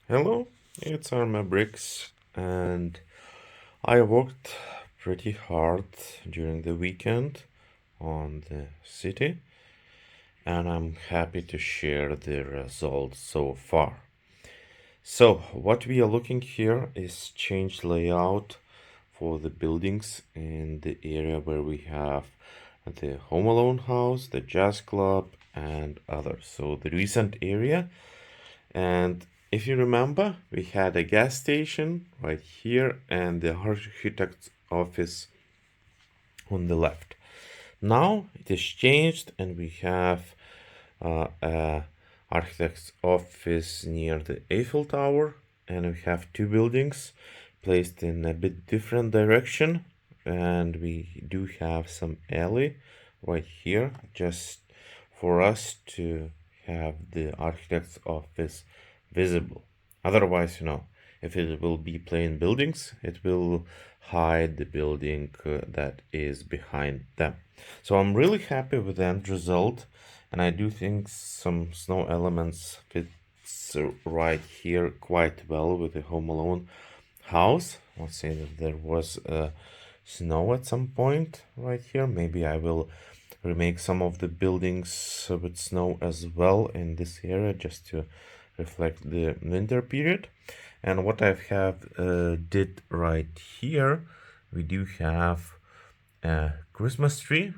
Hello, it's ArmeBricks, and I worked pretty hard during the weekend on the city, and I'm happy to share the results so far. So, what we are looking here is change layout for the buildings in the area where we have the Home Alone house, the Jazz Club, and others. So, the recent area. And if you remember, we had a gas station right here and the architect's office on the left. Now it is changed and we have a architect's office near the Eiffel Tower, and we have two buildings placed in a bit different direction, and we do have some alley right here just for us to have the architect's office visible. Otherwise, if it will be plain buildings, it will hide the building that is behind them. So I'm really happy with the end result, and I do think some snow elements fits right here quite well with the Home Alone house. Let's say that there was snow at some point right here. Maybe I will remake some of the buildings with snow as well in this area just to reflect the winter period. And what I have did right here, we do have a Christmas tree,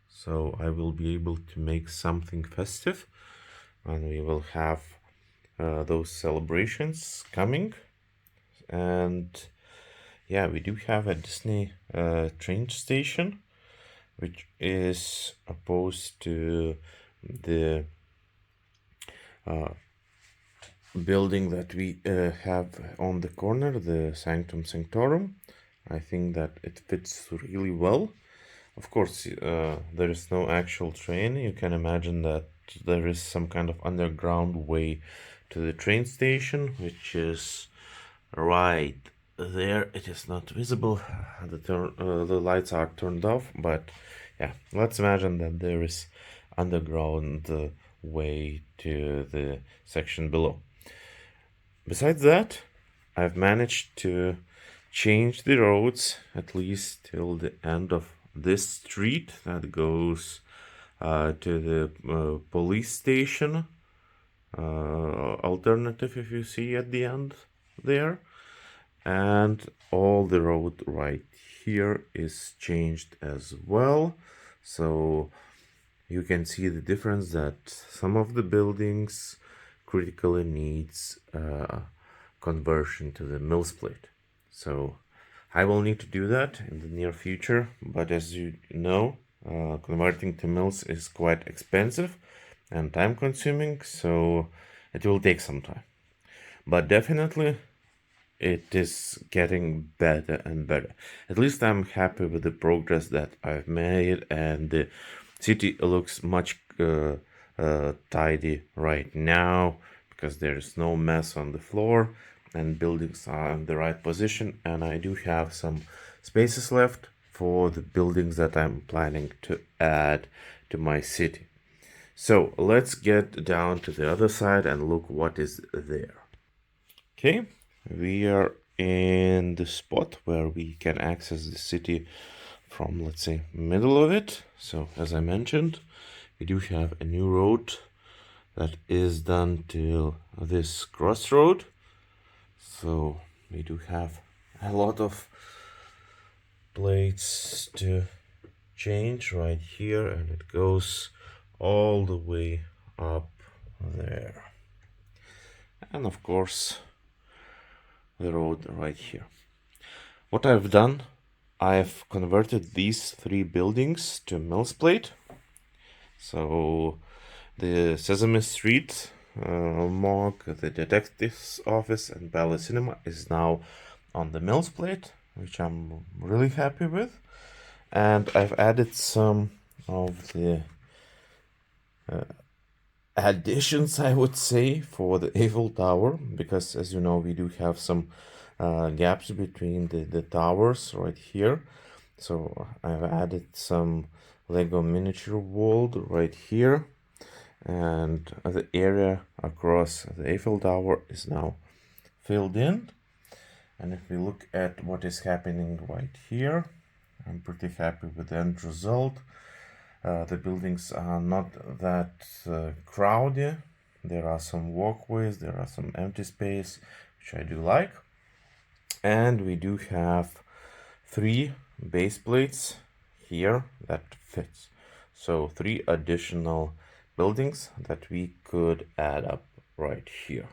so I will be able to make something festive, and we will have those celebrations coming. And yeah, we do have a Disney train station, which is opposed to the building that we have on the corner, the Sanctum Sanctorum. I think that it fits really well. Of course, there is no actual train. You can imagine that there is some kind of underground way to the train station, which is right there. It is not visible. The lights are turned off, but yeah, let's imagine that there is underground way to the section below. Besides that, I've managed to change the roads at least till the end of this street that goes to the police station alternative, if you see at the end there, and all the road right here is changed as well. So you can see the difference that some of the buildings critically needs conversion to the mill split. So I will need to do that in the near future, but as you know, converting to mills is quite expensive and time consuming, so it will take some time. But definitely it is getting better and better. At least I'm happy with the progress that I've made, and the city looks much tidy right now because there is no mess on the floor and buildings are in the right position, and I do have some spaces left for the buildings that I'm planning to add to my city. So let's get down to the other side and look what is there. Okay, we are in the spot where we can access the city from, let's say, middle of it. So as I mentioned, we do have a new road that is done to this crossroad. So we do have a lot of plates to change right here, and it goes all the way up there. And of course, the road right here. What I've done, I've converted these three buildings to mills plate. So the Sesame Street morgue, the detective's office, and Ballet Cinema is now on the mills plate, which I'm really happy with. And I've added some of the additions, I would say, for the Eiffel Tower, because as you know, we do have some gaps between the towers right here. So I've added some Lego miniature world right here, and the area across the Eiffel Tower is now filled in. And if we look at what is happening right here, I'm pretty happy with the end result. The buildings are not that crowded. There are some walkways, there are some empty space, which I do like. And we do have 3 base plates here that fits. So 3 additional buildings that we could add up right here,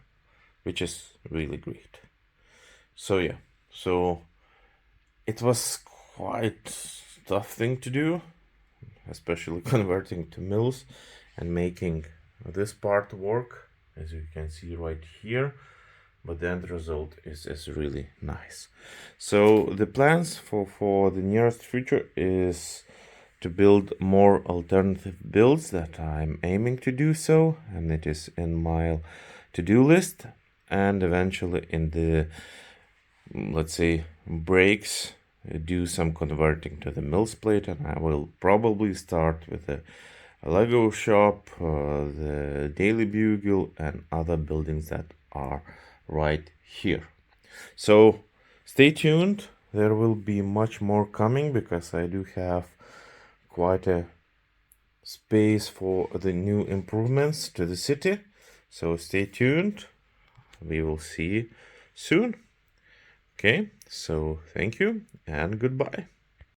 which is really great. So yeah, so it was quite tough thing to do, especially converting to mills and making this part work, as you can see right here. But the end result is really nice. So the plans for the nearest future is to build more alternative builds that I'm aiming to do so, and it is in my to-do list, and eventually in the, let's say, breaks, do some converting to the mills plate, and I will probably start with a Lego shop, the Daily Bugle, and other buildings that are right here. So stay tuned. There will be much more coming because I do have quite a space for the new improvements to the city. So stay tuned. We will see you soon. Okay, so thank you and goodbye.